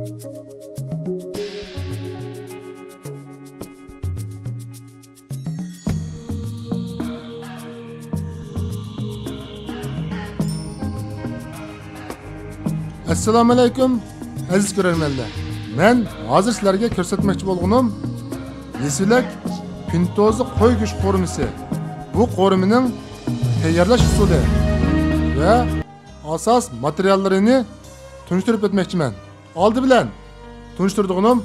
Assalomu alaykum aziz ko'rarmanlar. Men hozir sizlarga ko'rsatmoqchi bo'lganim Yesilak Pintozi qo'y go'sht qo'rimisi. Bu qo'rimining tayyorlash usuli va asos materiallarini tunishtirib o'tmoqchiman. Oldi bilan tunishtirdiganim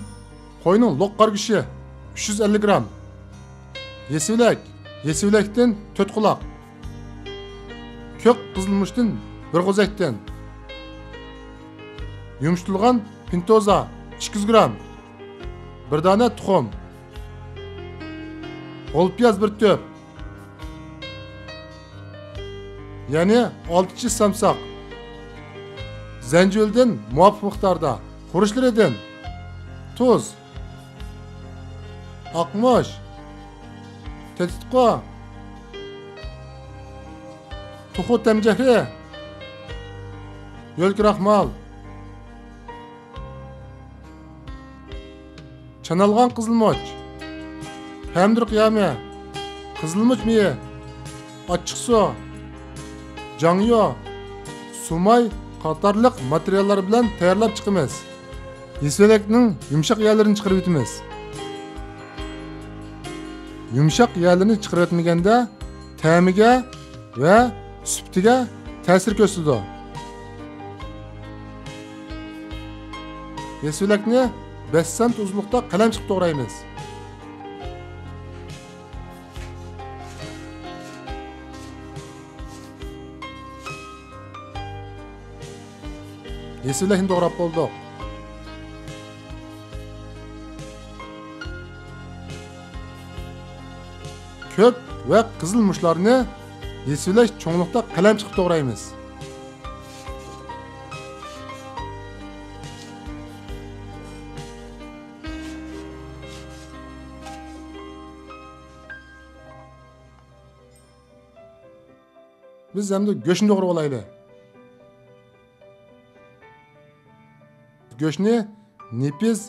qo'yning loqqar go'shti 350 gram. Yesilakdan 4 quloq. Ko'k qizilmushdan 1 qo'zakdan. Yumshatilgan pintoza 200 gram. Bir dona tuxum. Qo'l piyoz 1 töp. Ya'ni 6 chish samsoq. Zanjildan muvofiq miqdorda, xurishlaridan tuz, oqmosh, tetikqo, tuxu tamjahri, yo'l kraxmal, chanalgan qizilmoch, hamdir qiyami, qizilmoch miyi, ochiq suv, jangyo, sumay qatorliq materiallar bilan tayyorlab chiqamiz. Yesilakning yumshoq yağlarini chiqarib o'tamiz. Yumshoq yağlarini chiqarib o'tmaganda ta'miga va suftiga ta'sir ko'rsatadi. Yesilakni 5 cm uzunlikda qalamchiq to'g'raymiz. Yesilakni to'g'rab bo'ldik. Ko'k va qizil mushlarni yesilak cho'nglikda qalamchiq to'g'raymiz. Biz endi go'shtni to'g'rab olaylik. Go'shtni nepiz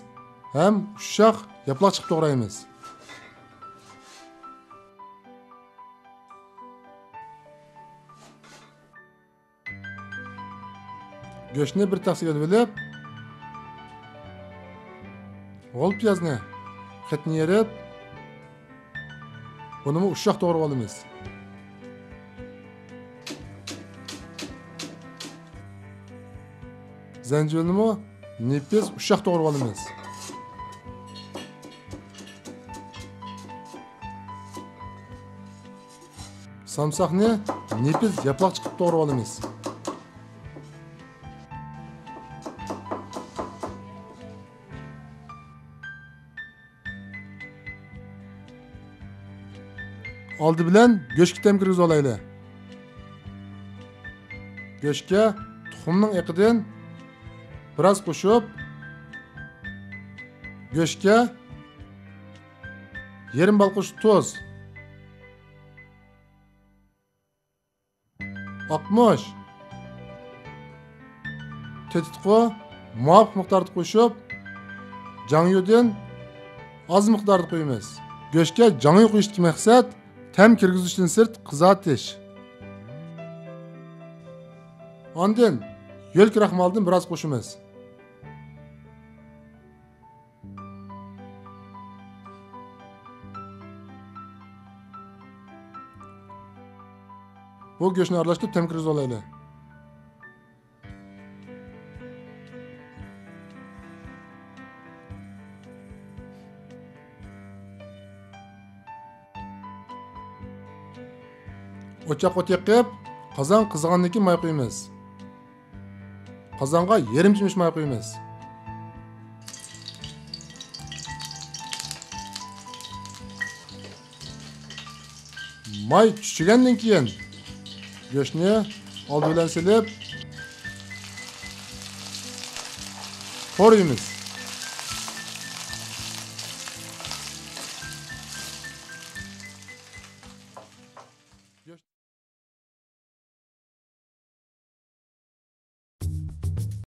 ham ushoq yaproqchiq to'g'raymiz. Go'shtni bir taxsiga bo'lib, g'ol piyozni qatni yerib, buni ushoq to'g'rab olamiz. Zanjilni nepiz ushoq to'g'rab olamiz. Samsoqni nepiz yaproq chiqib to'g'rab olamiz. Oldi bilan go'shtga tam kirgizib olaylik. Go'shtga tuxumning eqidan biroz qo'shib, go'shtga yarim balqish tuz, oqmosh, tetikqo muvofiq miqdorda qo'shib, jangyodan oz miqdorda qo'yamiz. Go'shtga jangyo qo'yishdan maqsad tam kirgizishdan sirt qizartish. Ondan yo'l kraxmaldan biroz qo'shamiz. Bu go'shtni aralashtirib tam kirgizib olaylik. O'choq o't yoqib, qozon qizg'andan keyin may qo'yamiz. Qozonga yarim cho'mich may qo'yamiz. May tushgandan keyin go'shtni oldi bilan silib qo'raymiz.